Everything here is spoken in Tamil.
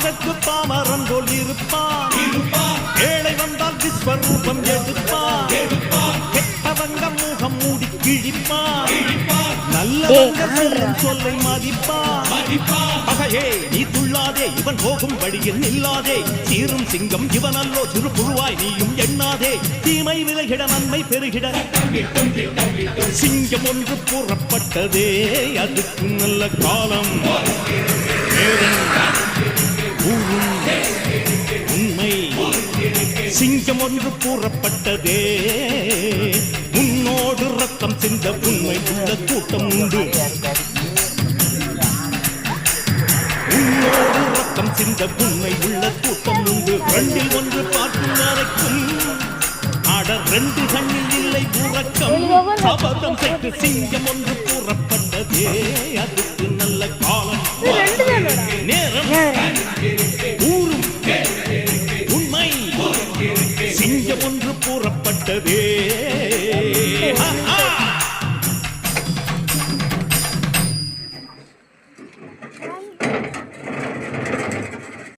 அதற்கு பாமரன் போல் இருப்பான். ஏழை வந்தால் விஸ்வரூபம் எடுப்பான். கெட்டவங்க முகம் மூடி கிழிப்பான். நல்லவங்க சொல்லும் சொல்லை மதிப்பான். பகையே நீ துள்ளாதே, இவன் போகும் வழியில் நில்லாதே. சீரும் சிங்கம் இவன் அல்லோ, சிறு புழுவாய் நீயும் எண்ணாதே. தீமை விலகிட நன்மை பெருகிட சிங்கம் ஒன்று கூறப்பட்டதே, அதுக்கு நல்ல காலம் உண்மை. சிங்கம் ஒன்று கூறப்பட்டதே, உன்னோடு ரத்தம் சிந்த உண்மை உள்ள கூட்டம் உண்டு. உன்னோடு ரத்தம் சிந்த உண்மை உள்ள கூட்டம் உண்டு. ரெண்டில் ஒன்று பார்க்கும் வரைக்கும் ஆட ரெண்டு கண்ணில் இல்லை உறக்கம். சபதம் செய்து சிங்கம் ஒன்று கூறப்பட்டதே, அதுக்கு நல்ல காலம் நேரம் ஊரும் உண்மை. சிங்கம் ஒன்று கூறப்பட்டதே.